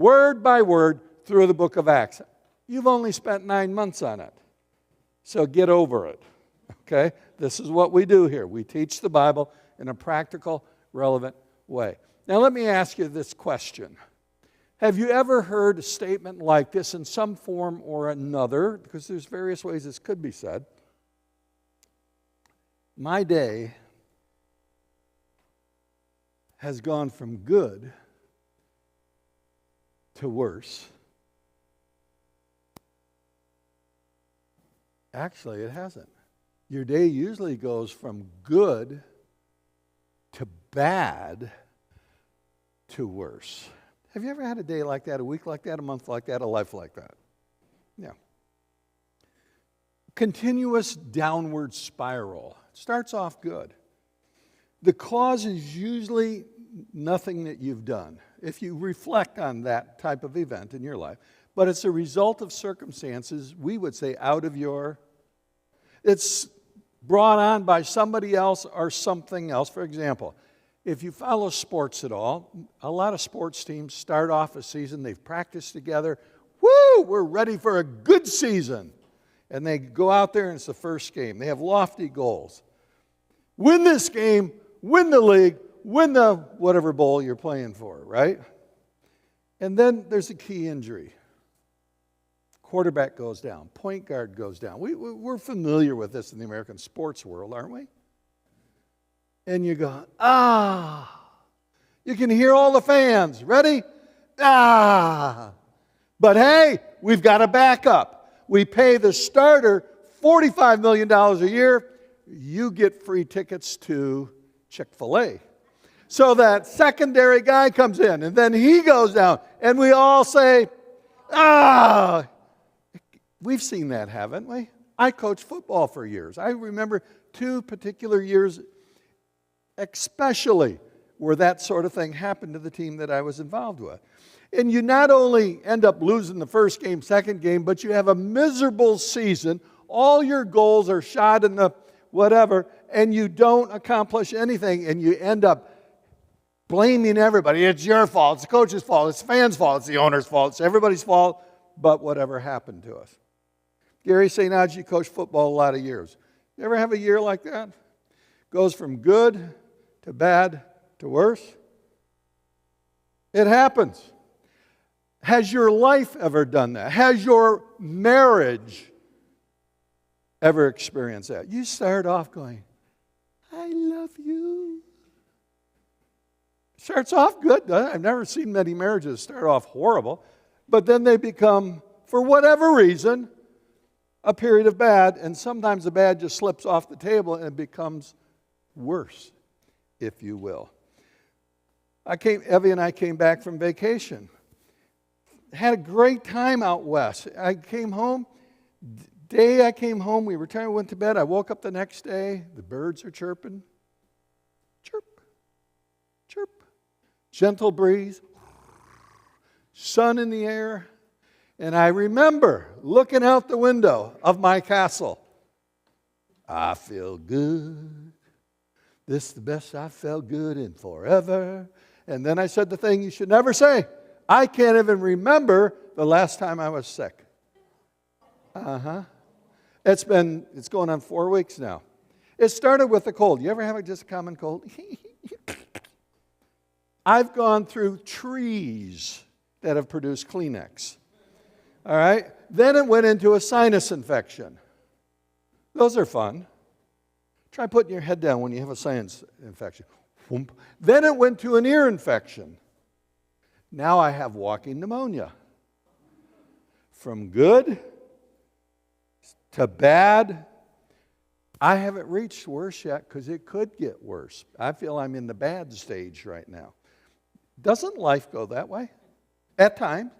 word by word, through the book of Acts. You've only spent 9 months on it, so get over it, okay? This is what we do here. We teach the Bible in a practical, relevant way. Now let me ask you this question. Have you ever heard a statement like this in some form or another, because there's various ways this could be said? My day has gone from good to worse. Actually, it hasn't. Your day usually goes from good to bad to worse. Have you ever had a day like that, a week like that, a month like that, a life like that? Yeah. Continuous downward spiral. It starts off good. The cause is usually nothing that you've done, if you reflect on that type of event in your life. But it's a result of circumstances, we would say, out of your... It's brought on by somebody else or something else. For example, if you follow sports at all, a lot of sports teams start off a season, they've practiced together. Woo, we're ready for a good season. And they go out there and it's the first game. They have lofty goals. Win this game, win the league, win the whatever bowl you're playing for, right? And then there's a key injury. Quarterback goes down. Point guard goes down. We're familiar with this in the American sports world, aren't we? And you go, You can hear all the fans. Ready? But hey, we've got a backup. We pay the starter $45 million a year. You get free tickets to Chick-fil-A. So that secondary guy comes in, and then he goes down, and we all say, We've seen that, haven't we? I coached football for years. I remember 2 particular years especially where that sort of thing happened to the team that I was involved with. And you not only end up losing the first game, second game, but you have a miserable season. All your goals are shot in the whatever, and you don't accomplish anything, and you end up blaming everybody. It's your fault. It's the coach's fault. It's the fans' fault. It's the owner's fault. It's everybody's fault, but whatever happened to us. Gary St. Ange coached football a lot of years. You ever have a year like that? Goes from good to bad to worse? It happens. Has your life ever done that? Has your marriage ever experienced that? You start off going, I love you. Starts off good, doesn't it? I've never seen many marriages start off horrible, but then they become, for whatever reason, a period of bad, and sometimes the bad just slips off the table and becomes worse, if you will. Evie and I came back from vacation. Had a great time out west. I came home. Day I came home, we returned, went to bed. I woke up the next day. The birds are chirping. Chirp, chirp. Gentle breeze. Sun in the air. And I remember looking out the window of my castle. I feel good. This is the best I felt good in forever. And then I said the thing you should never say. I can't even remember the last time I was sick. It's going on 4 weeks now. It started with a cold. You ever have just a common cold? I've gone through trees that have produced Kleenex. All right? Then it went into a sinus infection. Those are fun. Try putting your head down when you have a sinus infection. Then it went to an ear infection. Now I have walking pneumonia. From good to bad, I haven't reached worse yet because it could get worse. I feel I'm in the bad stage right now. Doesn't life go that way? At times.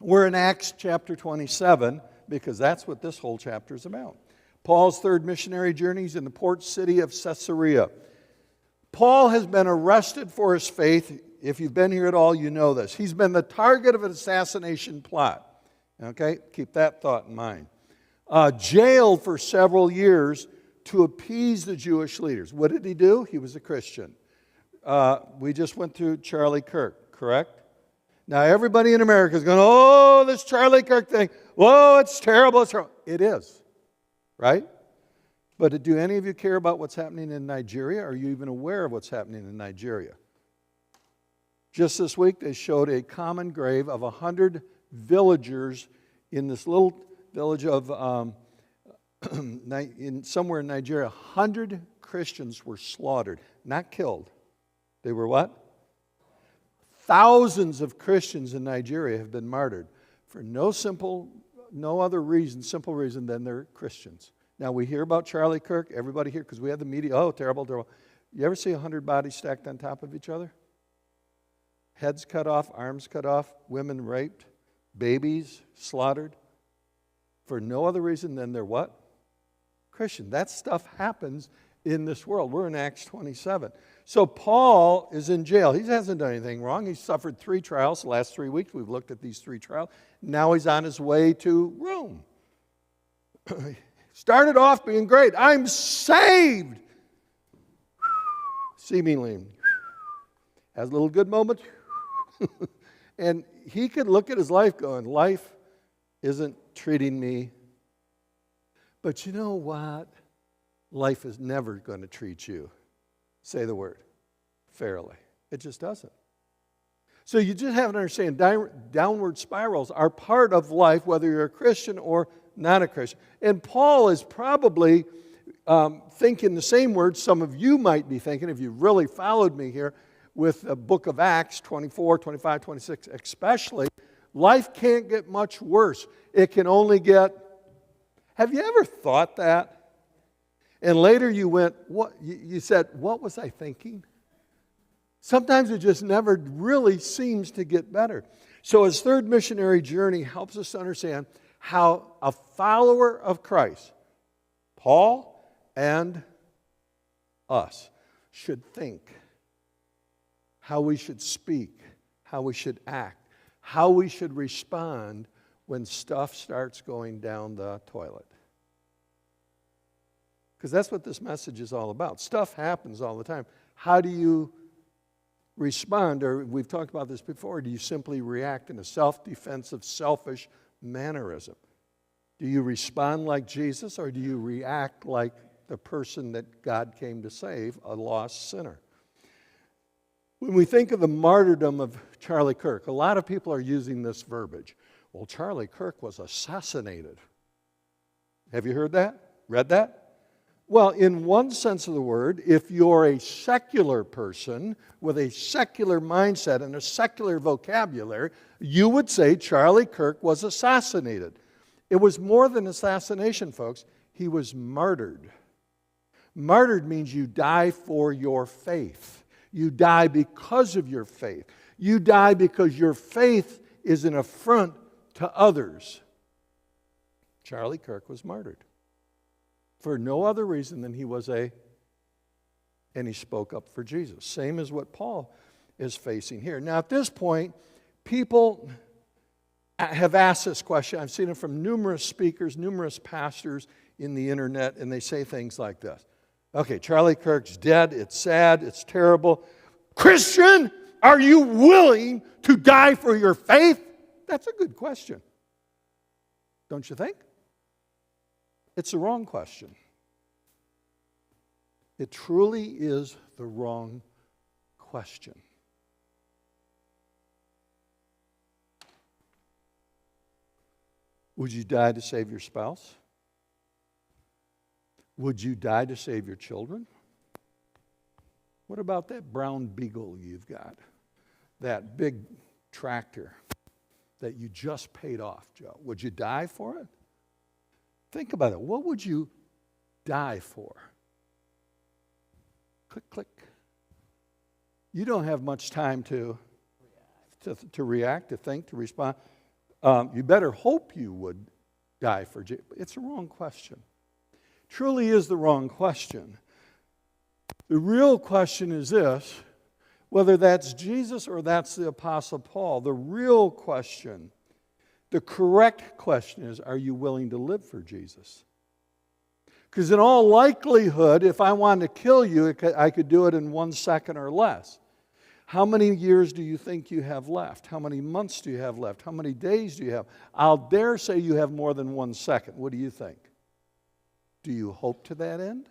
We're in Acts chapter 27 because that's what this whole chapter is about. Paul's third missionary journeys in the port city of Caesarea. Paul has been arrested for his faith. If you've been here at all, you know this. He's been the target of an assassination plot. Okay? Keep that thought in mind. Jailed for several years to appease the Jewish leaders. What did he do? He was a Christian. We just went through Charlie Kirk, correct? Now, everybody in America is going, oh, this Charlie Kirk thing. Whoa, it's terrible. It's terrible. It is, right? But do any of you care about what's happening in Nigeria? Are you even aware of what's happening in Nigeria? Just this week, they showed a common grave of 100 villagers in this little village of somewhere in Nigeria. 100 Christians were slaughtered, not killed. They were what? Thousands of Christians in Nigeria have been martyred for no other reason, simple reason than they're Christians. Now, we hear about Charlie Kirk, everybody here, because we have the media, oh, terrible, terrible. You ever see 100 bodies stacked on top of each other? Heads cut off, arms cut off, women raped, babies slaughtered, for no other reason than they're what? Christian. That stuff happens in this world. We're in Acts 27. So Paul is in jail. He hasn't done anything wrong. He's suffered 3 trials the last 3 weeks. We've looked at these 3 trials. Now he's on his way to Rome. Started off being great. I'm saved. Seemingly. Has a little good moment. And he could look at his life going, life isn't treating me. But you know what? Life is never going to treat you, say the word, fairly. It just doesn't. So you just have to understand downward spirals are part of life, whether you're a Christian or not a Christian. And Paul is probably thinking the same words some of you might be thinking if you really followed me here with the book of Acts 24, 25, 26 especially. Life can't get much worse. It can only get... Have you ever thought that? And later you went, what? You said, what was I thinking? Sometimes it just never really seems to get better. So his third missionary journey helps us to understand how a follower of Christ, Paul and us, should think, how we should speak, how we should act, how we should respond when stuff starts going down the toilet. Because that's what this message is all about. Stuff happens all the time. How do you respond? Or we've talked about this before. Do you simply react in a self-defensive, selfish mannerism? Do you respond like Jesus, or do you react like the person that God came to save, a lost sinner? When we think of the martyrdom of Charlie Kirk, a lot of people are using this verbiage. Well, Charlie Kirk was assassinated. Have you heard that? Read that? Well, in one sense of the word, if you're a secular person with a secular mindset and a secular vocabulary, you would say Charlie Kirk was assassinated. It was more than assassination, folks. He was martyred. Martyred means you die for your faith. You die because of your faith. You die because your faith is an affront to others. Charlie Kirk was martyred for no other reason than and he spoke up for Jesus. Same as what Paul is facing here. Now, at this point, people have asked this question. I've seen it from numerous speakers, numerous pastors in the internet, and they say things like this. Okay, Charlie Kirk's dead. It's sad. It's terrible. Christian, are you willing to die for your faith? That's a good question. Don't you think? It's the wrong question. It truly is the wrong question. Would you die to save your spouse? Would you die to save your children? What about that brown beagle you've got? That big tractor that you just paid off, Joe. Would you die for it? Think about it. What would you die for? Click, click. You don't have much time to react, to think, to respond. You better hope you would die for Jesus. It's a wrong question. Truly is the wrong question. The real question is this, whether that's Jesus or that's the Apostle Paul, the real question, the correct question is, are you willing to live for Jesus? Because in all likelihood, if I wanted to kill you, I could do it in 1 second or less. How many years do you think you have left? How many months do you have left? How many days do you have? I'll dare say you have more than 1 second. What do you think? Do you hope to that end?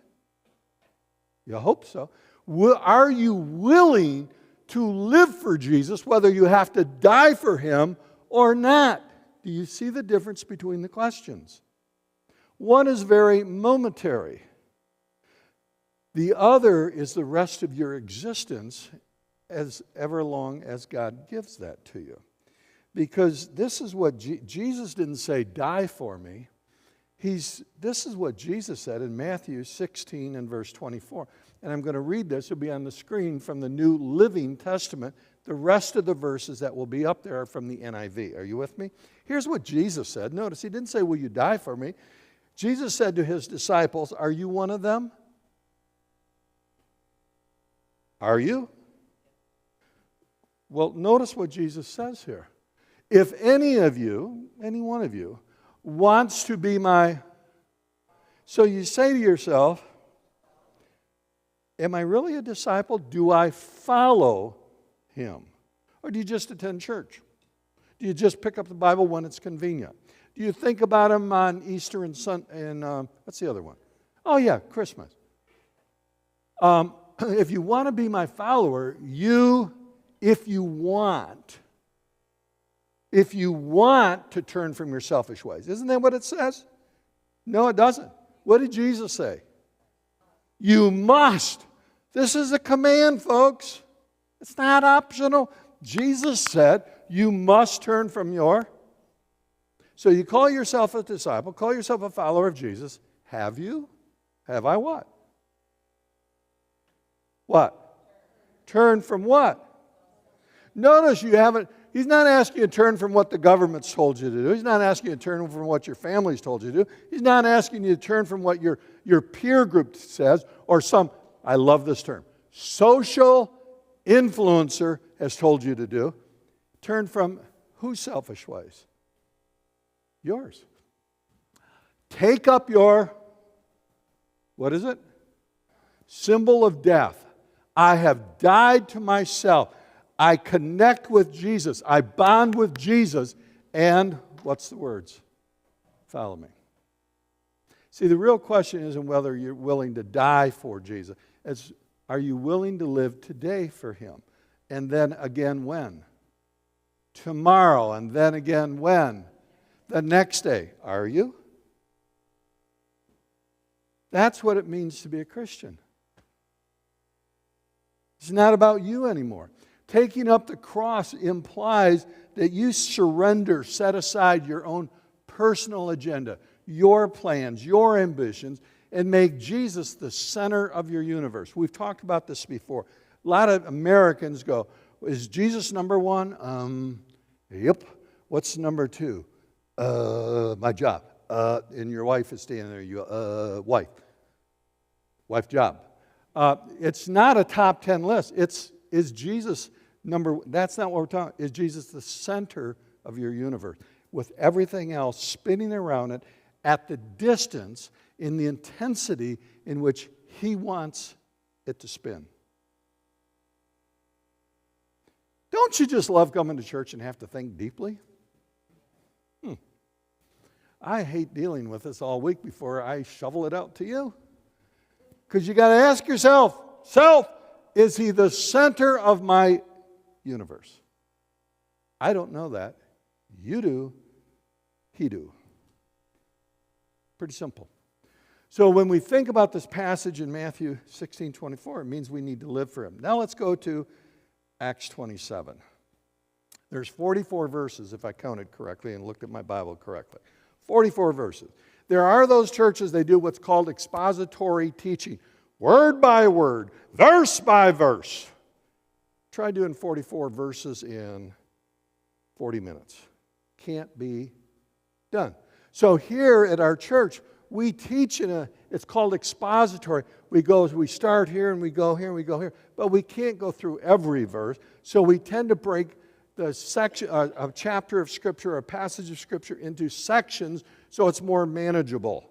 You hope so. Are you willing to live for Jesus, whether you have to die for him or not? Do you see the difference between the questions? One is very momentary. The other is the rest of your existence, as ever long as God gives that to you. Because this is what Jesus didn't say, die for me. This is what Jesus said in Matthew 16 and verse 24. And I'm going to read this. It'll be on the screen from the New Living Testament. The rest of the verses that will be up there are from the NIV. Are you with me? Here's what Jesus said. Notice, he didn't say, will you die for me? Jesus said to his disciples, are you one of them? Are you? Well, notice what Jesus says here. If any of you, any one of you, wants to be my... So you say to yourself, am I really a disciple? Do I follow him? Or do you just attend church? Do you just pick up the Bible when it's convenient? Do you think about him on Easter and what's the other one? Oh yeah, Christmas. If you want to be my follower, if you want to turn from your selfish ways. Isn't that what it says? No, it doesn't. What did Jesus say? You must. This is a command, folks. It's not optional. Jesus said you must turn from your... So you call yourself a disciple, call yourself a follower of Jesus. Have you? Have I what? What? Turn from what? Notice you haven't... He's not asking you to turn from what the government's told you to do. He's not asking you to turn from what your family's told you to do. He's not asking you to turn from what your peer group says or some, I love this term, social influencer has told you to do. Turn from whose selfish ways? Yours. Take up your, what is it? Symbol of death. I have died to myself. I connect with Jesus. I bond with Jesus. And, what's the words? Follow me. See, the real question isn't whether you're willing to die for Jesus. It's, are you willing to live today for him? And then again when? Tomorrow. And then again when? The next day. Are you? That's what it means to be a Christian. It's not about you anymore. Taking up the cross implies that you surrender, set aside your own personal agenda, your plans, your ambitions, and make Jesus the center of your universe. We've talked about this before. A lot of Americans go, is Jesus number one? Yep. What's number two? My job. And your wife is standing there. You go, wife job. It's not a top 10 list. Is Jesus that's not what we're talking about. Is Jesus the center of your universe with everything else spinning around it at the distance in the intensity in which he wants it to spin? Don't you just love coming to church and have to think deeply? I hate dealing with this all week before I shovel it out to you. Because you got to ask yourself, is he the center of my universe? I don't know that. You do. He do. Pretty simple. So when we think about this passage in Matthew 16:24, it means we need to live for him. Now let's go to Acts 27. There's 44 verses, if I counted correctly and looked at my Bible correctly. 44 verses. There are those churches, they do what's called expository teaching. Word by word, verse by verse. Try doing 44 verses in 40 minutes. Can't be done. So here at our church, we teach it's called expository. We start here and we go here and we go here. But we can't go through every verse. So we tend to break the section, a chapter of Scripture, a passage of Scripture into sections so it's more manageable.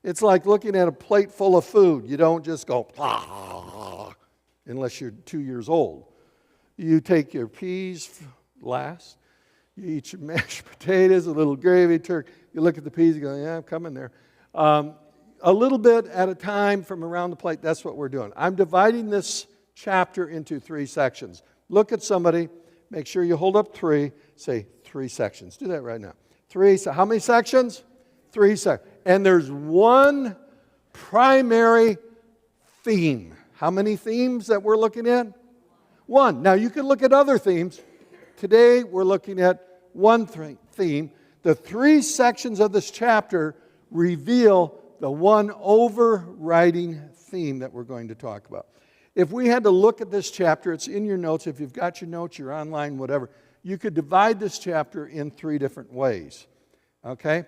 It's like looking at a plate full of food. You don't just go, unless you're 2 years old. You take your peas last. You eat your mashed potatoes, a little gravy, turkey. You look at the peas, you go, yeah, I'm coming there. A little bit at a time from around the plate, that's what we're doing. I'm dividing this chapter into 3 sections. Look at somebody, make sure you hold up 3, say 3 sections. Do that right now. 3, so how many sections? 3 sections. And there's one primary theme. How many themes that we're looking at? 1. Now you can look at other themes. Today we're looking at one theme. The 3 sections of this chapter reveal the one overriding theme that we're going to talk about. If we had to look at this chapter, it's in your notes. If you've got your notes, you're online, whatever. You could divide this chapter in 3 different ways. Okay?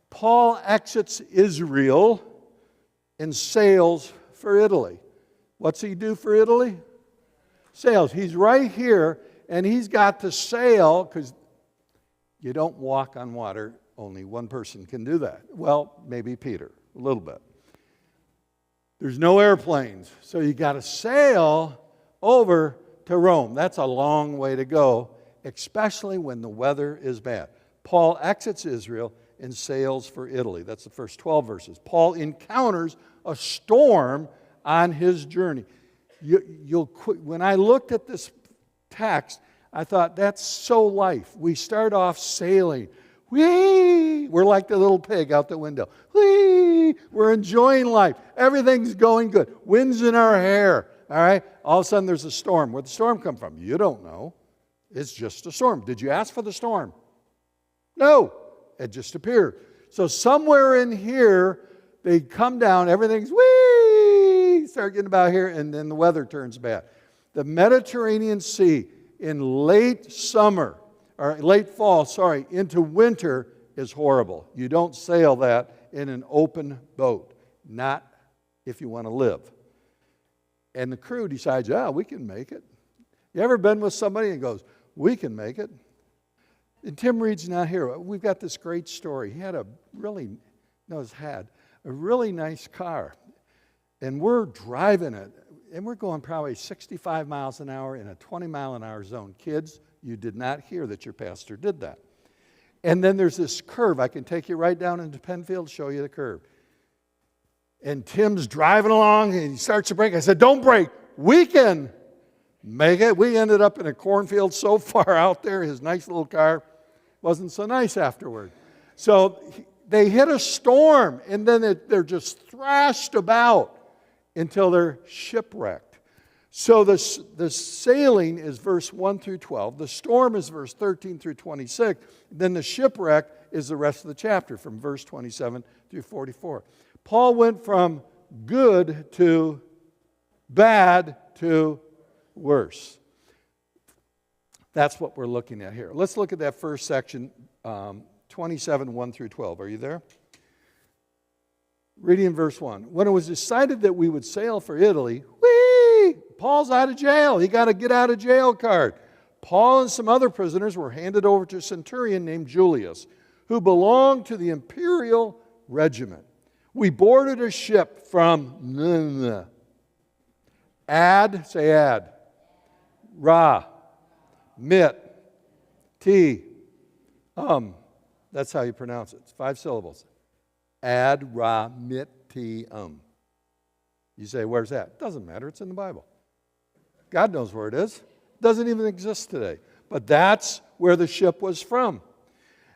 Paul exits Israel and sails for Italy. What's he do for Italy? Sails. He's right here, and he's got to sail, because you don't walk on water. Only one person can do that. Well, maybe Peter, a little bit. There's no airplanes, so you got to sail over to Rome. That's a long way to go, especially when the weather is bad. Paul exits Israel and sails for Italy. That's the first 12 verses. Paul encounters a storm on his journey. When I looked at this text, I thought, that's so life. We start off sailing. Whee! We're like the little pig out the window. Whee! We're enjoying life. Everything's going good. Wind's in our hair. All right? All of a sudden there's a storm. Where'd the storm come from? You don't know. It's just a storm. Did you ask for the storm? No. It just appeared. So somewhere in here, they come down, everything's whee! Start getting about here, and then the weather turns bad. The Mediterranean Sea in late summer, or late fall, into winter is horrible. You don't sail that in an open boat, not if you want to live. And the crew decides, we can make it. You ever been with somebody and goes, we can make it? And Tim Reed's not here. We've got this great story. He had a really nice car. And we're driving it, and we're going probably 65 miles an hour in a 20-mile-an-hour zone. Kids, you did not hear that your pastor did that. And then there's this curve. I can take you right down into Penfield, show you the curve. And Tim's driving along, and he starts to brake. I said, don't brake. We can make it. We ended up in a cornfield so far out there, his nice little car wasn't so nice afterward. So they hit a storm, and then they're just thrashed about until they're shipwrecked. So the sailing is verse 1 through 12. The storm is verse 13 through 26. Then the shipwreck is the rest of the chapter from verse 27 through 44. Paul went from good to bad to worse. That's what we're looking at here. Let's look at that first section, 27, 1 through 12. Are you there? Reading in verse 1. When it was decided that we would sail for Italy, Paul's out of jail. He got a get out of jail card. Paul and some other prisoners were handed over to a centurion named Julius, who belonged to the imperial regiment. We boarded a ship from Ad, Ra, Mit, T, That's how you pronounce it. It's 5 syllables. Ad, Ra, Mit, T, You say, where's that? Doesn't matter. It's in the Bible. God knows where it is. It doesn't even exist today. But that's where the ship was from.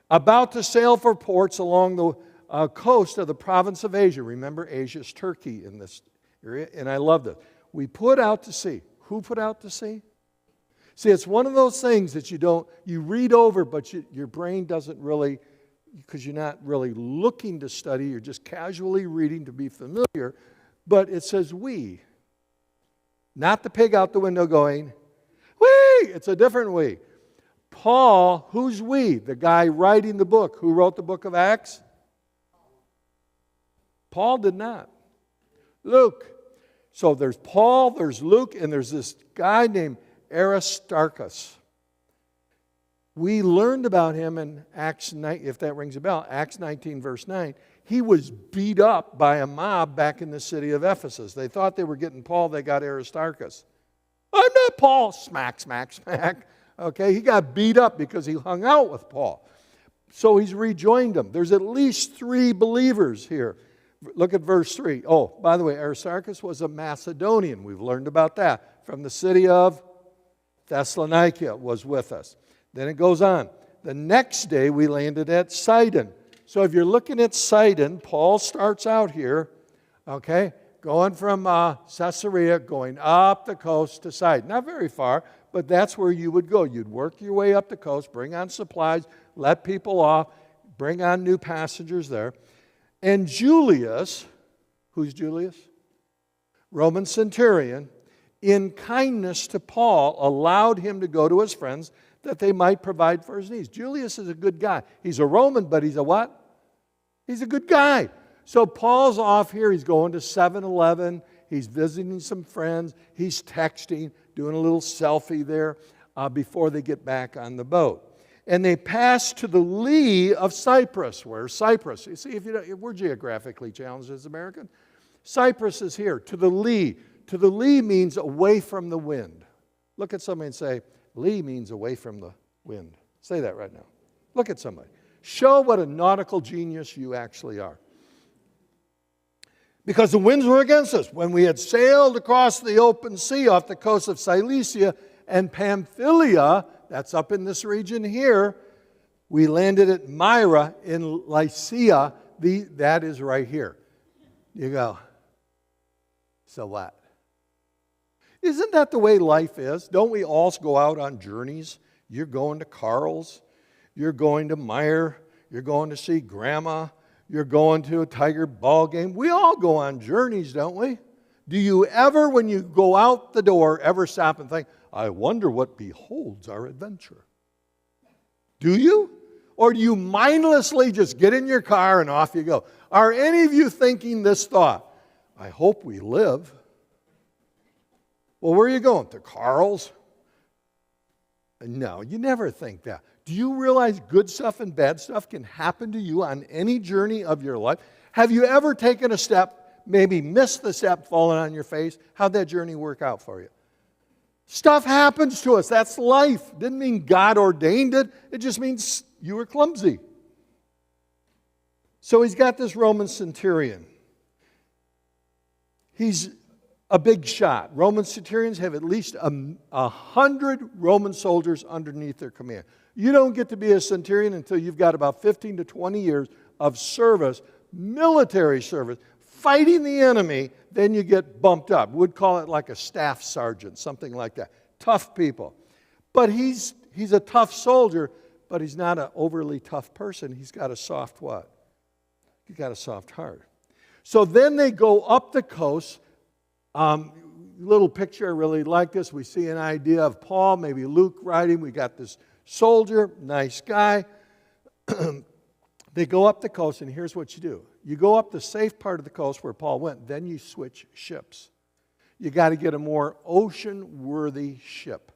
About to sail for ports along the coast of the province of Asia. Remember, Asia's Turkey in this area. And I love this. We put out to sea. Who put out to sea? See, it's one of those things that you read over, but your brain doesn't really, because you're not really looking to study, you're just casually reading to be familiar. But it says we. Not the pig out the window going, wee! It's a different we. Paul, who's we? The guy writing the book. Who wrote the book of Acts? Paul did not. Luke. So there's Paul, there's Luke, and there's this guy named Aristarchus. We learned about him in Acts 9, if that rings a bell, Acts 19, verse 9. He was beat up by a mob back in the city of Ephesus. They thought they were getting Paul, they got Aristarchus. I'm not Paul. Smack, smack, smack. Okay, he got beat up because he hung out with Paul. So he's rejoined them. There's at least 3 believers here. Look at verse 3. Oh, by the way, Aristarchus was a Macedonian. We've learned about that. From the city of Thessalonica was with us. Then it goes on. The next day we landed at Sidon. So if you're looking at Sidon, Paul starts out here, okay, going from Caesarea, going up the coast to Sidon. Not very far, but that's where you would go. You'd work your way up the coast, bring on supplies, let people off, bring on new passengers there. And Julius, who's Julius? Roman centurion, in kindness to Paul, allowed him to go to his friends that they might provide for his needs. Julius is a good guy. He's a Roman, but he's a what? He's a good guy. So Paul's off here. He's going to 7-Eleven. He's visiting some friends. He's texting, doing a little selfie there before they get back on the boat. And they pass to the lee of Cyprus. Where's Cyprus? You see, we're geographically challenged as Americans. Cyprus is here, to the lee. To the lee means away from the wind. Look at somebody and say, lee means away from the wind. Say that right now. Look at somebody. Show what a nautical genius you actually are. Because the winds were against us. When we had sailed across the open sea off the coast of Cilicia and Pamphylia, that's up in this region here, we landed at Myra in Lycia. That is right here. You go, so what? Isn't that the way life is? Don't we all go out on journeys? You're going to Carl's. You're going to Meyer. You're going to see Grandma. You're going to a Tiger ball game. We all go on journeys, don't we? Do you ever, when you go out the door, ever stop and think, I wonder what beholds our adventure? Do you? Or do you mindlessly just get in your car and off you go? Are any of you thinking this thought? I hope we live. Well, where are you going? To Carl's? No, you never think that. Do you realize good stuff and bad stuff can happen to you on any journey of your life? Have you ever taken a step, maybe missed the step, fallen on your face? How'd that journey work out for you? Stuff happens to us. That's life. Didn't mean God ordained it. It just means you were clumsy. So he's got this Roman centurion. He's a big shot. Roman centurions have at least 100 Roman soldiers underneath their command. You don't get to be a centurion until you've got about 15 to 20 years of service, military service, fighting the enemy. Then you get bumped up. We'd call it like a staff sergeant, something like that. Tough people. But he's a tough soldier, but he's not an overly tough person. He's got a soft what? He's got a soft heart. So then they go up the coast. Little picture, I really like this. We see an idea of Paul, maybe Luke riding. We got this soldier, nice guy. They go up the coast, and here's what you do. You go up the safe part of the coast where Paul went, then you switch ships. You got to get a more ocean-worthy ship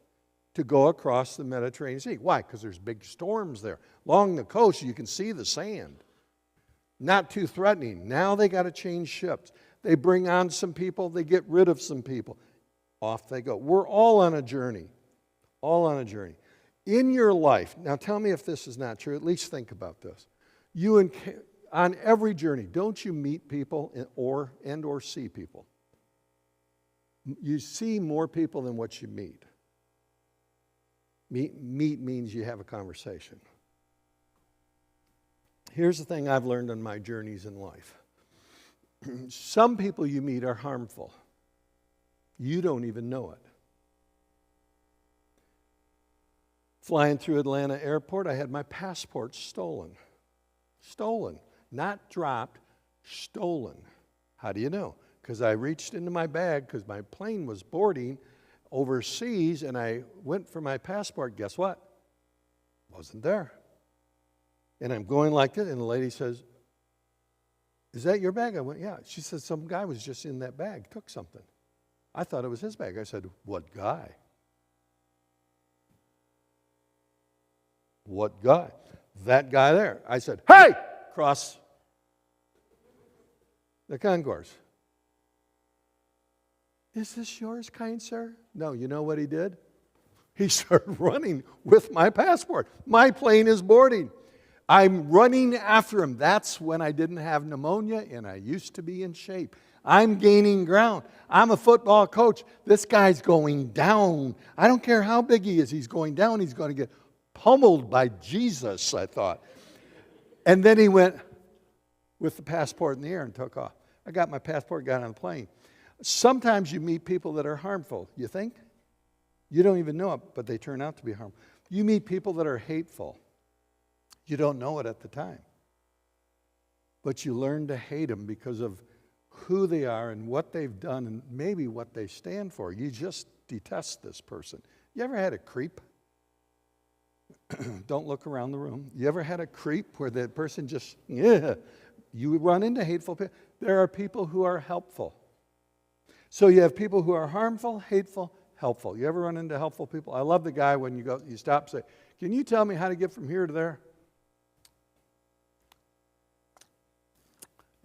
to go across the Mediterranean Sea. Why? Because there's big storms there. Along the coast, you can see the sand. Not too threatening. Now they got to change ships. They bring on some people, they get rid of some people. Off they go. We're all on a journey. All on a journey. In your life, now tell me if this is not true, at least think about this. On every journey, don't you meet people or see people? You see more people than what you meet. Meet means you have a conversation. Here's the thing I've learned on my journeys in life. Some people you meet are harmful. You don't even know it. Flying through Atlanta airport, I had my passport stolen. Stolen. Not dropped, stolen. How do you know? Because I reached into my bag because my plane was boarding overseas and I went for my passport. Guess what? Wasn't there. And I'm going like this and the lady says, is that your bag? I went, yeah. She said, some guy was just in that bag, took something. I thought it was his bag. I said, what guy? What guy? That guy there. I said, hey! Cross the concourse. Is this yours, kind sir? No, you know what he did? He started running with my passport. My plane is boarding. I'm running after him. That's when I didn't have pneumonia and I used to be in shape. I'm gaining ground. I'm a football coach. This guy's going down. I don't care how big he is. He's going down. He's going to get pummeled by Jesus, I thought. And then he went with the passport in the air and took off. I got my passport, got on the plane. Sometimes you meet people that are harmful, you think? You don't even know it, but they turn out to be harmful. You meet people that are hateful. You don't know it at the time. But you learn to hate them because of who they are and what they've done and maybe what they stand for. You just detest this person. You ever had a creep? Don't look around the room. You ever had a creep where the person just, you run into hateful people? There are people who are helpful. So you have people who are harmful, hateful, helpful. You ever run into helpful people? I love the guy when you stop and say, can you tell me how to get from here to there?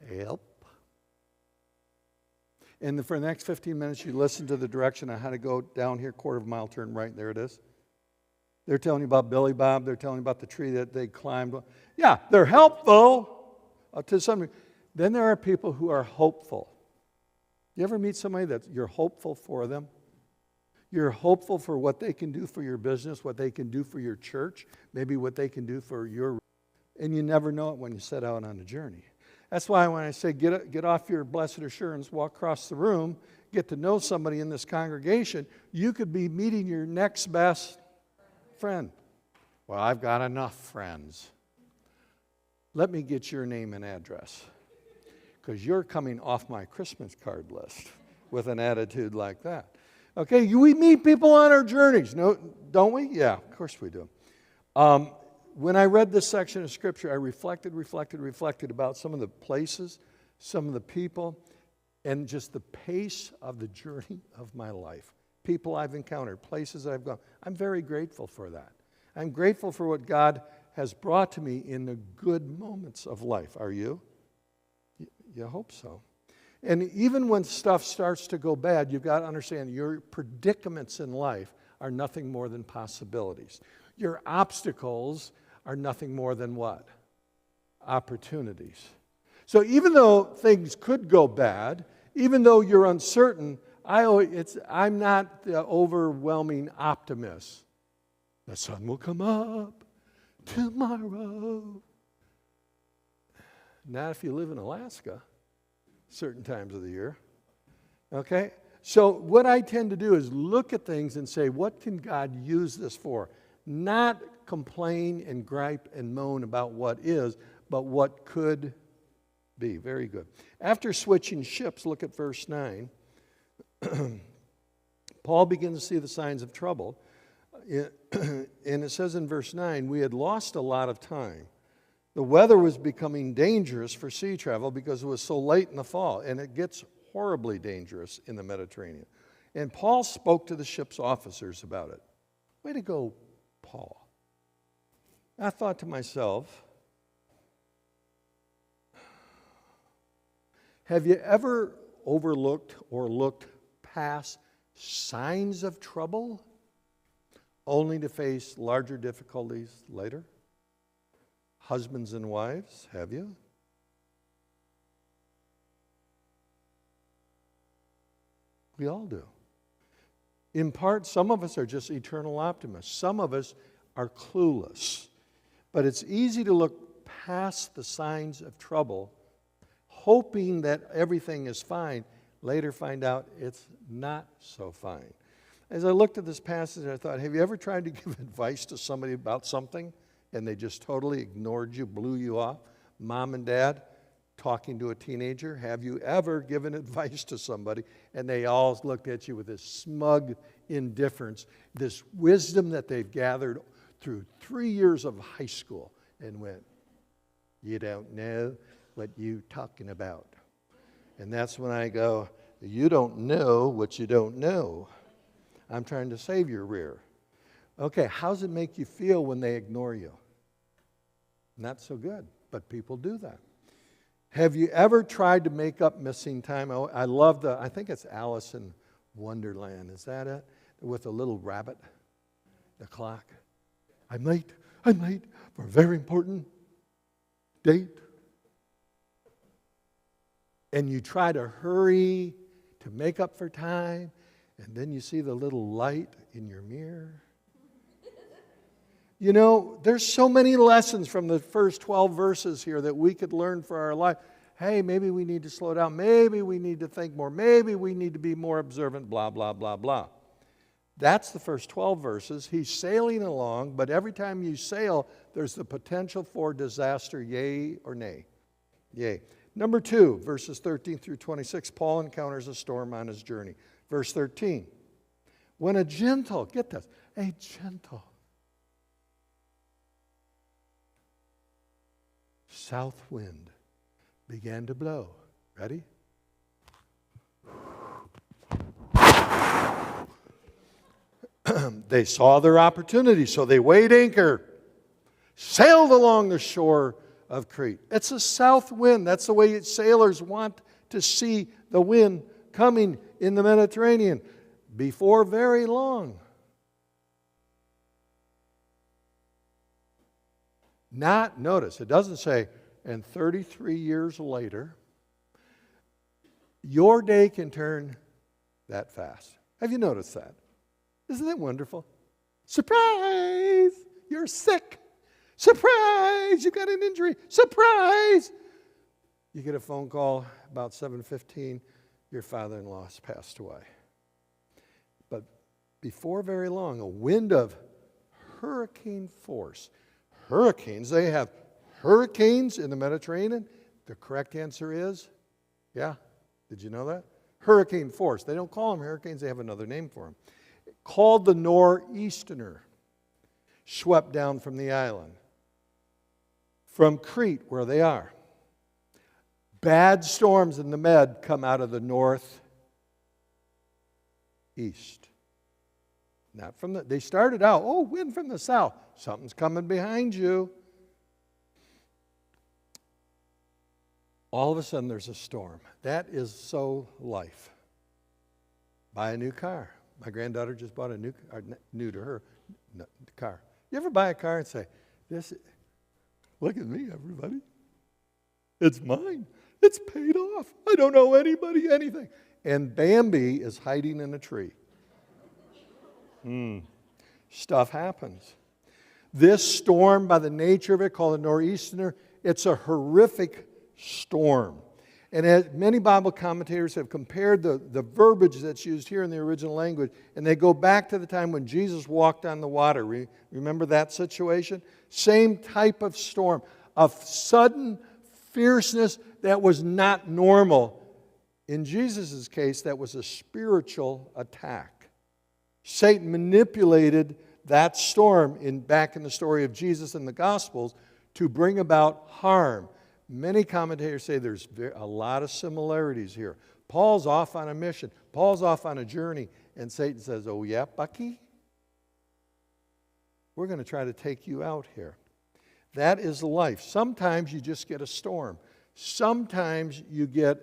Help. And for the next 15 minutes, you listen to the direction on how to go down here, quarter of a mile, turn right, there it is. They're telling you about Billy Bob. They're telling you about the tree that they climbed. Yeah, they're helpful to some degree. Then there are people who are hopeful. You ever meet somebody that you're hopeful for them? You're hopeful for what they can do for your business, what they can do for your church, maybe what they can do for your... And you never know it when you set out on a journey. That's why when I say get off your blessed assurance, walk across the room, get to know somebody in this congregation, you could be meeting your next best friend. Well, I've got enough friends. Let me get your name and address, because you're coming off my Christmas card list with an attitude like that. Okay, we meet people on our journeys, no, don't we? Yeah, of course we do. When I read this section of Scripture, I reflected about some of the places, some of the people, and just the pace of the journey of my life. People I've encountered, places I've gone. I'm very grateful for that. I'm grateful for what God has brought to me in the good moments of life. Are you? You hope so. And even when stuff starts to go bad, you've got to understand your predicaments in life are nothing more than possibilities. Your obstacles are nothing more than what? Opportunities. So even though things could go bad, even though you're uncertain, I'm not the overwhelming optimist. The sun will come up tomorrow. Not if you live in Alaska, certain times of the year. Okay? So what I tend to do is look at things and say, what can God use this for? Not complain and gripe and moan about what is, but what could be. Very good. After switching ships, look at verse 9. Paul begins to see the signs of trouble. And it says in verse 9, we had lost a lot of time. The weather was becoming dangerous for sea travel because it was so late in the fall, and it gets horribly dangerous in the Mediterranean. And Paul spoke to the ship's officers about it. Way to go, Paul. I thought to myself, have you ever overlooked or looked past signs of trouble only to face larger difficulties later? Husbands and wives, have you? We all do. In part, some of us are just eternal optimists. Some of us are clueless. But it's easy to look past the signs of trouble, hoping that everything is fine, later find out it's not so fine. As I looked at this passage, I thought, have you ever tried to give advice to somebody about something and they just totally ignored you, blew you off? Mom and dad talking to a teenager, have you ever given advice to somebody and they all looked at you with this smug indifference, this wisdom that they've gathered through 3 years of high school, and went, you don't know what you're talking about. And that's when I go, you don't know what you don't know. I'm trying to save your rear. Okay, how does it make you feel when they ignore you? Not so good, but people do that. Have you ever tried to make up missing time? I love I think it's Allison Wonderland, is that it? With a little rabbit, the clock. I'm late for a very important date. And you try to hurry to make up for time, and then you see the little light in your mirror. You know, there's so many lessons from the first 12 verses here that we could learn for our life. Hey, maybe we need to slow down. Maybe we need to think more. Maybe we need to be more observant, blah, blah, blah, blah. That's the first 12 verses. He's sailing along, but every time you sail, there's the potential for disaster, yay or nay. Yay. Number 2, verses 13 through 26, Paul encounters a storm on his journey. Verse 13, when a gentle south wind began to blow. Ready? They saw their opportunity, so they weighed anchor, sailed along the shore of Crete. It's a south wind. That's the way sailors want to see the wind coming in the Mediterranean. Before very long. Notice, it doesn't say, and 33 years later, your day can turn that fast. Have you noticed that? Isn't that wonderful? Surprise! You're sick. Surprise! You got an injury. Surprise! You get a phone call about 7:15. Your father-in-law has passed away. But before very long, a wind of hurricane force. Hurricanes, they have hurricanes in the Mediterranean. The correct answer is, yeah, did you know that? Hurricane force. They don't call them hurricanes, they have another name for them. Called the nor'easter, swept down from the island, from Crete, where they are. Bad storms in the Med come out of the northeast. Not from they started out, wind from the south. Something's coming behind you. All of a sudden there's a storm. That is so life. Buy a new car. My granddaughter just bought a new car. You ever buy a car and say, look at me, everybody. It's mine. It's paid off. I don't owe anybody anything. And Bambi is hiding in a tree. Stuff happens. This storm, by the nature of it, called a nor'easter, it's a horrific storm. And as many Bible commentators have compared the verbiage that's used here in the original language, and they go back to the time when Jesus walked on the water. Remember that situation? Same type of storm, of sudden fierceness that was not normal. In Jesus' case, that was a spiritual attack. Satan manipulated that storm back in the story of Jesus in the Gospels to bring about harm. Many commentators say there's a lot of similarities here. Paul's off on a mission. Paul's off on a journey. And Satan says, oh yeah, Bucky? We're going to try to take you out here. That is life. Sometimes you just get a storm. Sometimes you get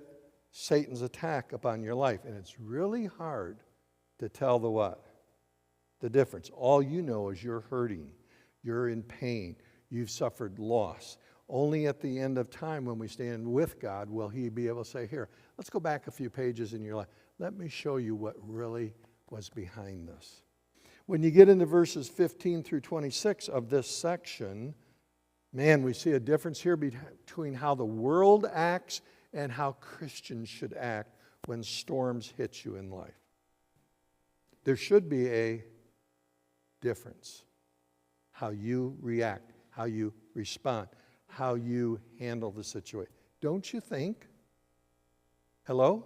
Satan's attack upon your life. And it's really hard to tell the difference. All you know is you're hurting. You're in pain. You've suffered loss. Only at the end of time, when we stand with God, will He be able to say, here, let's go back a few pages in your life. Let me show you what really was behind this. When you get into verses 15 through 26 of this section, man, we see a difference here between how the world acts and how Christians should act when storms hit you in life. There should be a difference. How you react, how you respond, how you handle the situation. Don't you think? Hello?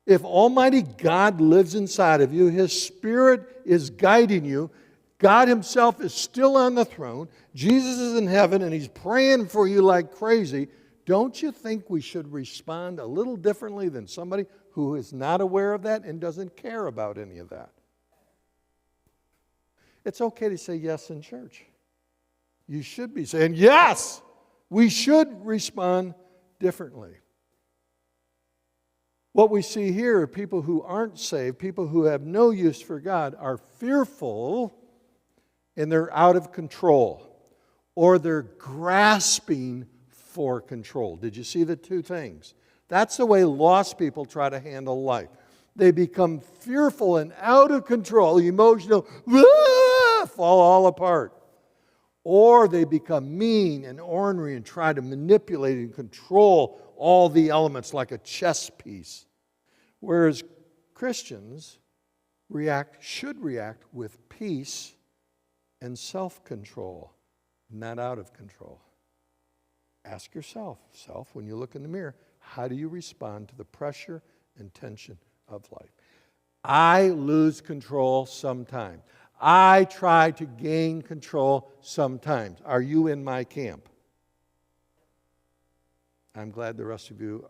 If Almighty God lives inside of you, His Spirit is guiding you, God Himself is still on the throne, Jesus is in heaven, and He's praying for you like crazy, don't you think we should respond a little differently than somebody who is not aware of that and doesn't care about any of that? It's okay to say yes in church. You should be saying, yes, we should respond differently. What we see here are people who aren't saved, people who have no use for God, are fearful and they're out of control, or they're grasping for control. Did you see the two things? That's the way lost people try to handle life. They become fearful and out of control, emotional, fall all apart. Or they become mean and ornery and try to manipulate and control all the elements like a chess piece. Whereas Christians should react with peace and self-control, not out of control. Ask yourself, when you look in the mirror, how do you respond to the pressure and tension of life? I lose control sometimes. I try to gain control sometimes. Are you in my camp? I'm glad the rest of you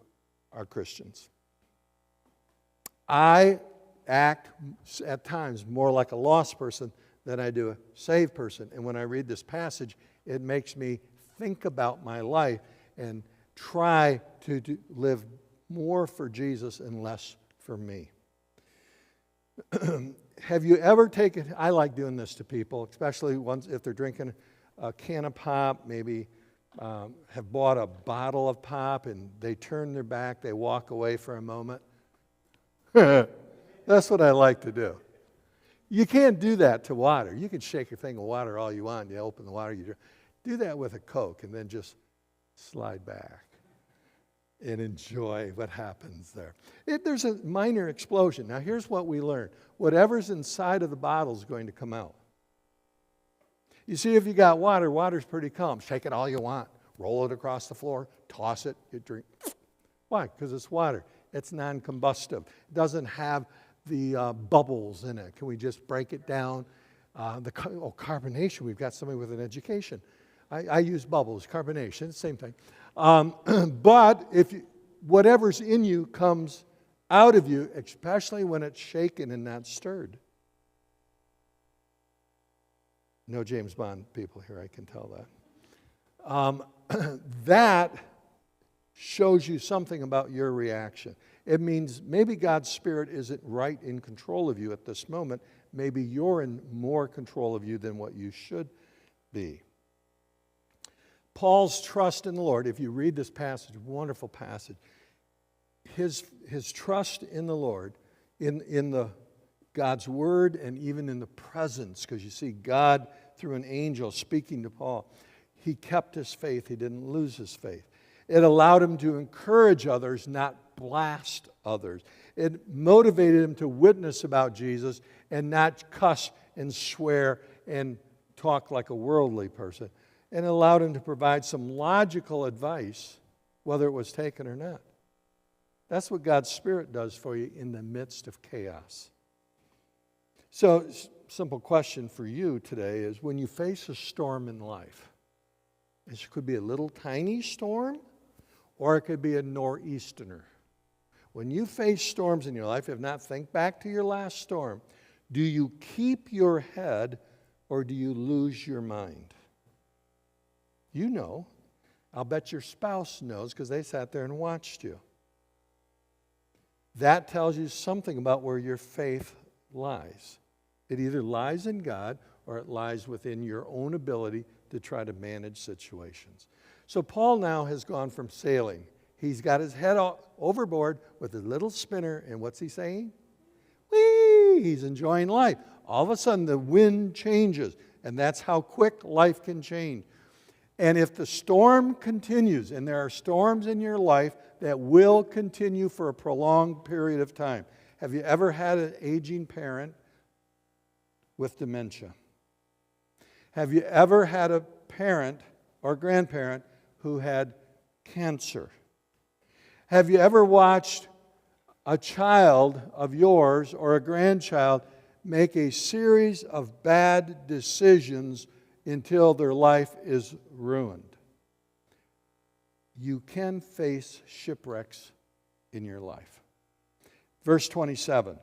are Christians. I act at times more like a lost person than I do a saved person. And when I read this passage, it makes me think about my life and try to live more for Jesus and less for me. Have you ever taken, I like doing this to people, especially if they're drinking a can of pop, maybe have bought a bottle of pop and they turn their back, they walk away for a moment. That's what I like to do. You can't do that to water. You can shake a thing of water all you want. You open the water, you drink. Do that with a Coke and then just slide back and enjoy what happens there. There's a minor explosion. Now here's what we learned. Whatever's inside of the bottle is going to come out. You see, if you got water, water's pretty calm. Shake it all you want. Roll it across the floor. Toss it. You drink. Why? Because it's water. It's non-combustive. It doesn't have the bubbles in it. Can we just break it down? Carbonation. We've got somebody with an education. I use bubbles. Carbonation, same thing. But if whatever's in you comes out of you, especially when it's shaken and not stirred. No James Bond people here, I can tell that. That shows you something about your reaction. It means maybe God's Spirit isn't right in control of you at this moment. Maybe you're in more control of you than what you should be. Paul's trust in the Lord, if you read this passage, wonderful passage, his trust in the Lord, in the God's word and even in the presence, because you see God through an angel speaking to Paul, he kept his faith. He didn't lose his faith. It allowed him to encourage others, not blast others. It motivated him to witness about Jesus and not cuss and swear and talk like a worldly person. And it allowed him to provide some logical advice, whether it was taken or not. That's what God's Spirit does for you in the midst of chaos. So, simple question for you today is, when you face a storm in life, it could be a little tiny storm, or it could be a nor'easter. When you face storms in your life, if not, think back to your last storm. Do you keep your head, or do you lose your mind? You know. I'll bet your spouse knows because they sat there and watched you. That tells you something about where your faith lies. It either lies in God or it lies within your own ability to try to manage situations. So Paul now has gone from sailing. He's got his head overboard with a little spinner, and what's he saying? Whee! He's enjoying life. All of a sudden the wind changes, and that's how quick life can change. And if the storm continues, and there are storms in your life that will continue for a prolonged period of time. Have you ever had an aging parent with dementia? Have you ever had a parent or grandparent who had cancer? Have you ever watched a child of yours or a grandchild make a series of bad decisions until their life is ruined? You can face shipwrecks in your life. Verse 27.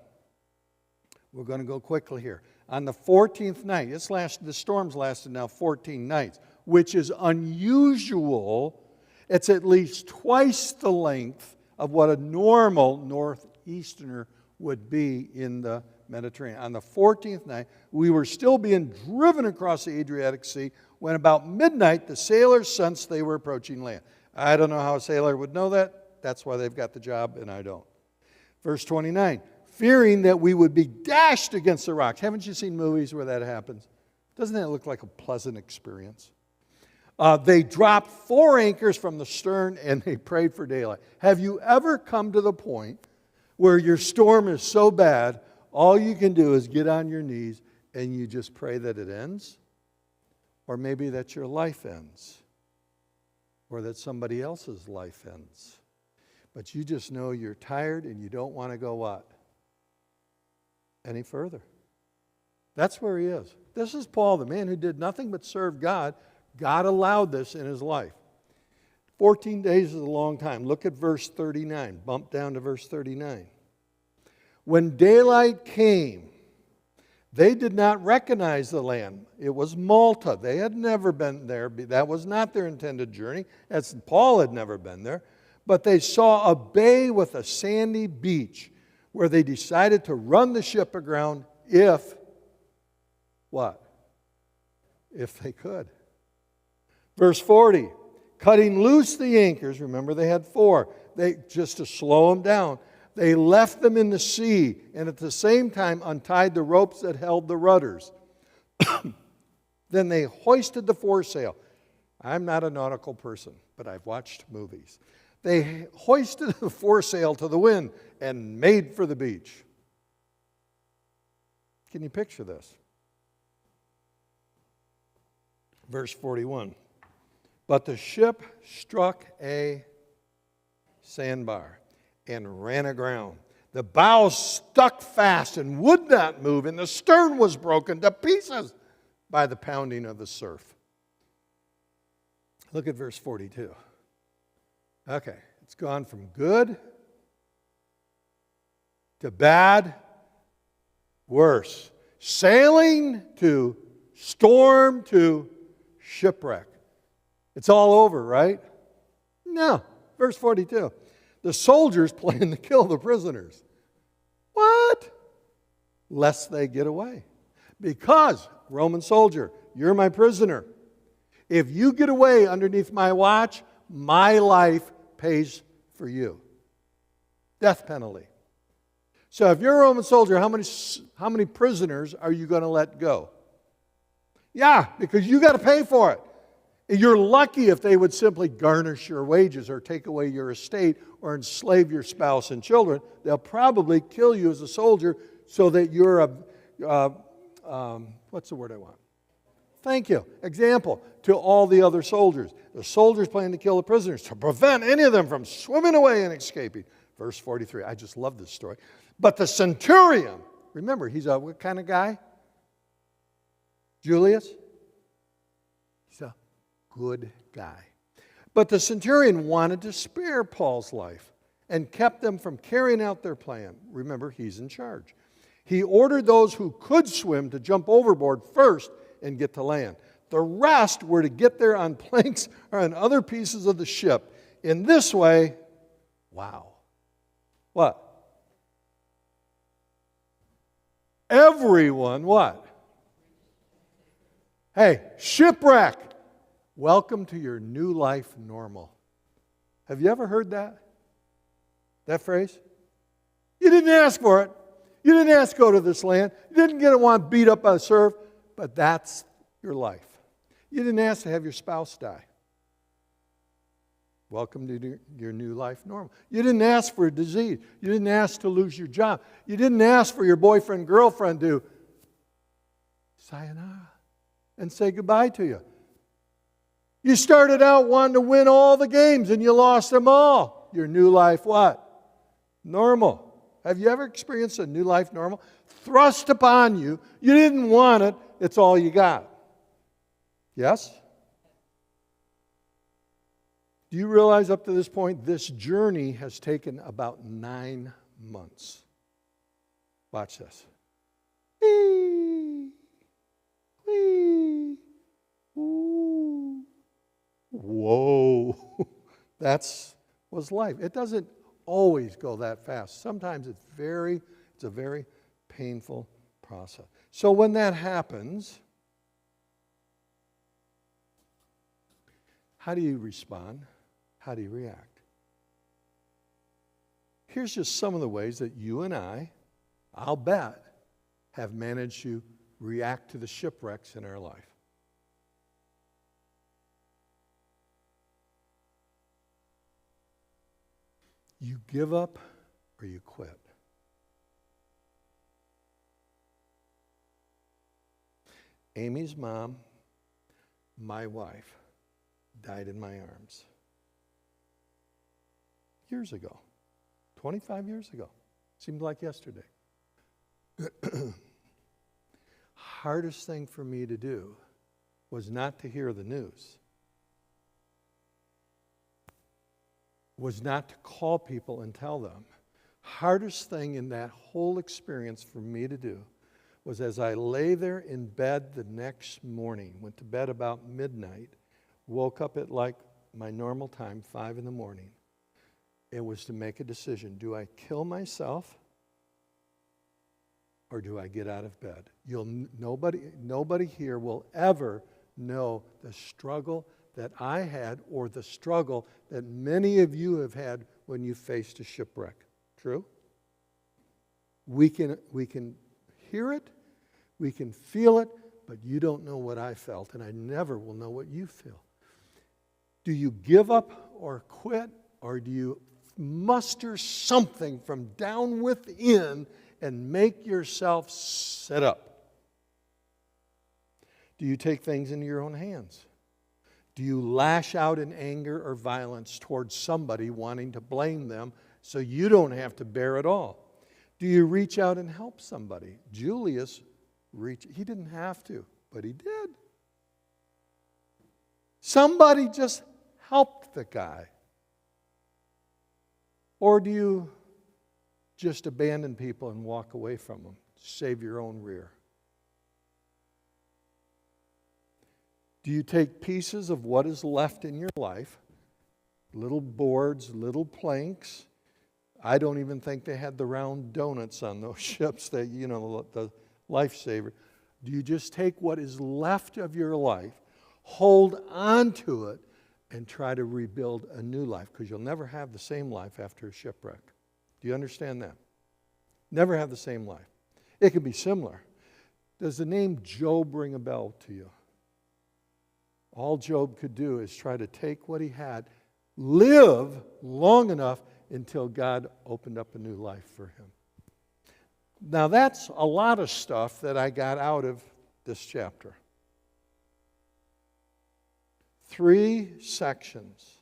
We're going to go quickly here. On the 14th night, the storm's lasted now 14 nights, which is unusual. It's at least twice the length of what a normal northeasterner would be in the Mediterranean. On the 14th night, we were still being driven across the Adriatic Sea when about midnight the sailors sensed they were approaching land. I don't know how a sailor would know that. That's why they've got the job, and I don't. Verse 29, fearing that we would be dashed against the rocks. Haven't you seen movies where that happens? Doesn't that look like a pleasant experience? They dropped 4 anchors from the stern and they prayed for daylight. Have you ever come to the point where your storm is so bad, all you can do is get on your knees and you just pray that it ends? Or maybe that your life ends. Or that somebody else's life ends. But you just know you're tired and you don't want to go what? Any further. That's where he is. This is Paul, the man who did nothing but serve God. God allowed this in his life. 14 days is a long time. Look at verse 39. Bump down to verse 39. When daylight came, they did not recognize the land. It was Malta. They had never been there. That was not their intended journey, as Paul had never been there. But they saw a bay with a sandy beach where they decided to run the ship aground if, what? If they could. Verse 40, cutting loose the anchors, remember they had 4, just to slow them down, they left them in the sea and at the same time untied the ropes that held the rudders. Then they hoisted the foresail. I'm not a nautical person, but I've watched movies. They hoisted the foresail to the wind and made for the beach. Can you picture this? Verse 41. But the ship struck a sandbar and ran aground. The bow stuck fast and would not move, and the stern was broken to pieces by the pounding of the surf. Look at verse 42. Okay, it's gone from good to bad, worse. Sailing to storm to shipwreck. It's all over, right? No. Verse 42. The soldiers plan to kill the prisoners. What? Lest they get away. Because, Roman soldier, you're my prisoner. If you get away underneath my watch, my life pays for you. Death penalty. So if you're a Roman soldier, how many prisoners are you going to let go? Yeah, because you got to pay for it. You're lucky if they would simply garnish your wages or take away your estate or enslave your spouse and children. They'll probably kill you as a soldier so that you're what's the word I want? Thank you. Example to all the other soldiers. The soldiers plan to kill the prisoners to prevent any of them from swimming away and escaping. Verse 43. I just love this story. But the centurion, remember, he's a what kind of guy? Julius? He's a good guy. But the centurion wanted to spare Paul's life and kept them from carrying out their plan. Remember, he's in charge. He ordered those who could swim to jump overboard first and get to land. The rest were to get there on planks or on other pieces of the ship. In this way, wow. What? Everyone, what? Hey, shipwreck. Welcome to your new life normal. Have you ever heard that? That phrase? You didn't ask for it. You didn't ask to go to this land. You didn't get one beat up by the surf, but that's your life. You didn't ask to have your spouse die. Welcome to your new life normal. You didn't ask for a disease. You didn't ask to lose your job. You didn't ask for your boyfriend, girlfriend to sayonara and say goodbye to you. You started out wanting to win all the games and you lost them all. Your new life what? Normal. Have you ever experienced a new life normal? Thrust upon you. You didn't want it. It's all you got. Yes? Do you realize up to this point, this journey has taken about 9 months? Watch this. Whee! Whee! Ooh. Whoa. That was life. It doesn't always go that fast. Sometimes it's a very painful process. So when that happens, how do you respond? How do you react? Here's just some of the ways that you and I'll bet, have managed to react to the shipwrecks in our life. You give up or you quit. Amy's mom, my wife, died in my arms years ago, 25 years ago. Seemed like yesterday. Hardest thing for me to do was not to hear the news, was not to call people and tell them. Hardest thing in that whole experience for me to do was, as I lay there in bed the next morning, went to bed about midnight, woke up at like my normal time, 5 in the morning. It was to make a decision. Do I kill myself or do I get out of bed? Nobody here will ever know the struggle that I had or the struggle that many of you have had when you faced a shipwreck. True? We can hear it, we can feel it, but you don't know what I felt, and I never will know what you feel. Do you give up or quit, or do you muster something from down within and make yourself sit up? Do you take things into your own hands? Do you lash out in anger or violence towards somebody, wanting to blame them so you don't have to bear it all? Do you reach out and help somebody? Julius he didn't have to, but he did. Somebody just helped the guy. Or do you just abandon people and walk away from them, save your own rear? Do you take pieces of what is left in your life, little boards, little planks? I don't even think they had the round donuts on those ships, that, the lifesaver. Do you just take what is left of your life, hold on to it, and try to rebuild a new life? Because you'll never have the same life after a shipwreck. Do you understand that? Never have the same life. It could be similar. Does the name Job ring a bell to you? All Job could do is try to take what he had, live long enough until God opened up a new life for him. Now that's a lot of stuff that I got out of this chapter. 3 sections.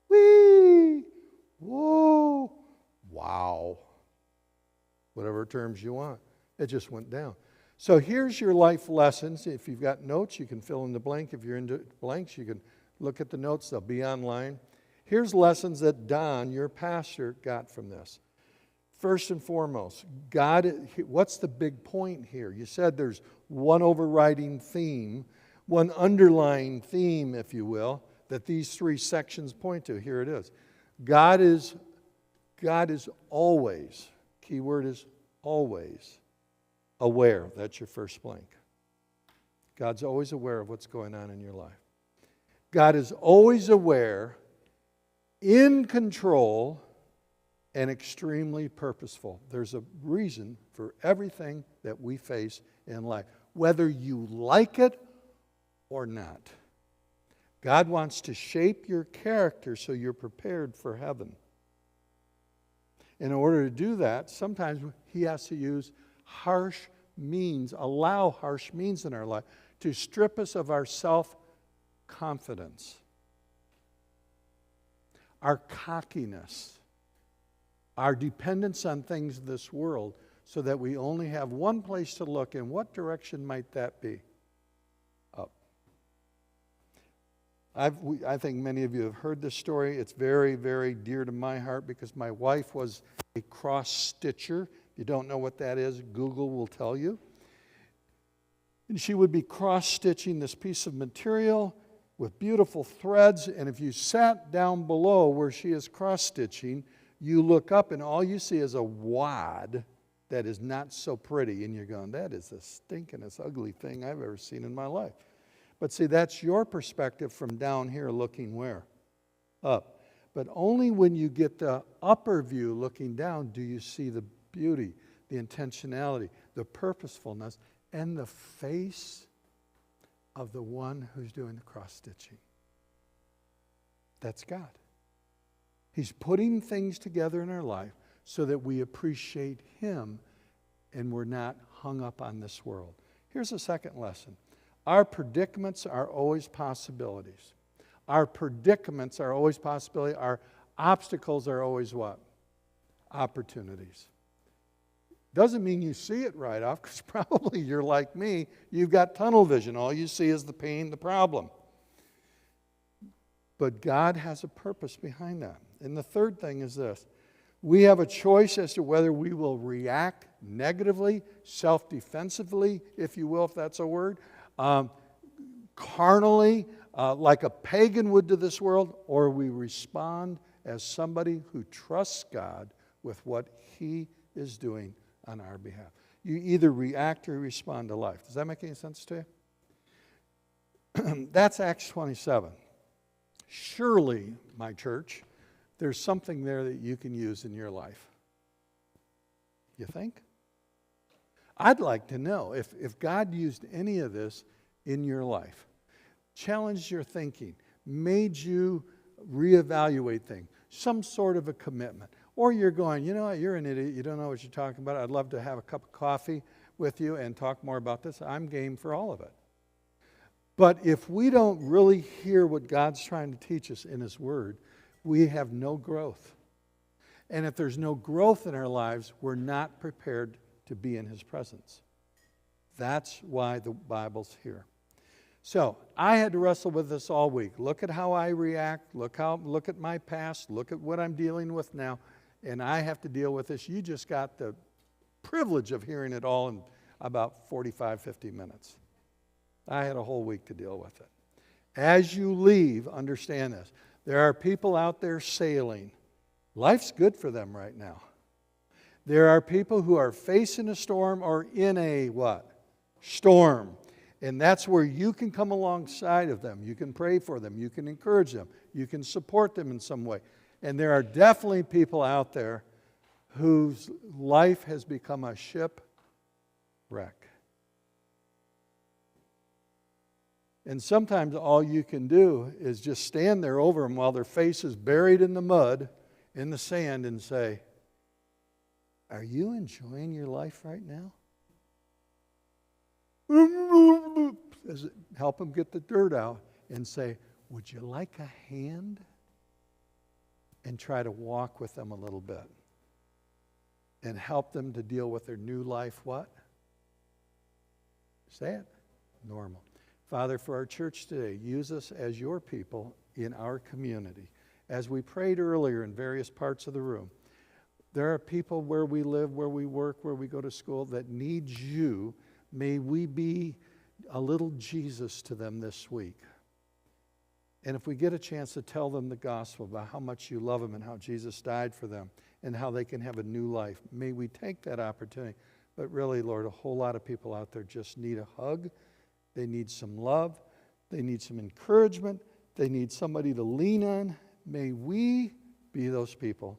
Whee! Whoa! Wow! Whatever terms you want. It just went down. So here's your life lessons. If you've got notes, you can fill in the blank. If you're into blanks, you can look at the notes. They'll be online. Here's lessons that Don, your pastor, got from this. First and foremost, what's the big point here? You said there's one overriding theme, one underlying theme, if you will, that these 3 sections point to. Here it is. God is always, key word is always, aware. That's your first blank. God's always aware of what's going on in your life. God is always aware, in control, and extremely purposeful. There's a reason for everything that we face in life, whether you like it or not. God wants to shape your character so you're prepared for heaven. In order to do that, sometimes He has to use harsh means, allow harsh means in our life to strip us of our self-confidence, our cockiness, our dependence on things of this world, so that we only have one place to look. In what direction might that be? Up. I think many of you have heard this story. It's very, very dear to my heart because my wife was a cross-stitcher. If you don't know what that is, Google will tell you. And she would be cross-stitching this piece of material with beautiful threads, and if you sat down below where she is cross-stitching, You look up and all you see is a wad that is not so pretty, and you're going, that is the stinkingest, ugly thing I've ever seen in my life. But see, that's your perspective from down here looking where? Up. But only when you get the upper view looking down do you see the beauty, the intentionality, the purposefulness, and the face of the one who's doing the cross-stitching. That's God. He's putting things together in our life so that we appreciate Him and we're not hung up on this world. Here's a second lesson. Our predicaments are always possibilities. Our predicaments are always possibilities. Our obstacles are always what? Opportunities. Doesn't mean you see it right off, because probably you're like me. You've got tunnel vision. All you see is the pain, the problem. But God has a purpose behind that. And the third thing is this. We have a choice as to whether we will react negatively, self-defensively, if you will, if that's a word, carnally, like a pagan would to this world, or we respond as somebody who trusts God with what He is doing on our behalf. You either react or respond to life. Does that make any sense to you? That's Acts 27. Surely, my church, there's something there that you can use in your life. You think? I'd like to know if God used any of this in your life, challenged your thinking, made you reevaluate things, some sort of a commitment. Or you're going, you know what, you're an idiot, you don't know what you're talking about. I'd love to have a cup of coffee with you and talk more about this. I'm game for all of it. But if we don't really hear what God's trying to teach us in His Word, we have no growth. And if there's no growth in our lives, we're not prepared to be in His presence. That's why the Bible's here. So I had to wrestle with this all week. Look at how I react. Look at my past. Look at what I'm dealing with now. And I have to deal with this. You just got the privilege of hearing it all in about 45, 50 minutes. I had a whole week to deal with it. As you leave, understand this. There are people out there sailing. Life's good for them right now. There are people who are facing a storm or in a what? Storm. And that's where you can come alongside of them. You can pray for them. You can encourage them. You can support them in some way. And there are definitely people out there whose life has become a shipwreck. And sometimes all you can do is just stand there over them while their face is buried in the mud, in the sand, and say, are you enjoying your life right now? Help them get the dirt out and say, would you like a hand? And try to walk with them a little bit. And help them to deal with their new life, what? Say it. Normal. Father, for our church today, use us as your people in our community. As we prayed earlier in various parts of the room, there are people where we live, where we work, where we go to school that need you. May we be a little Jesus to them this week. And if we get a chance to tell them the gospel about how much you love them and how Jesus died for them and how they can have a new life, may we take that opportunity. But really, Lord, a whole lot of people out there just need a hug. They need some love. They need some encouragement. They need somebody to lean on. May we be those people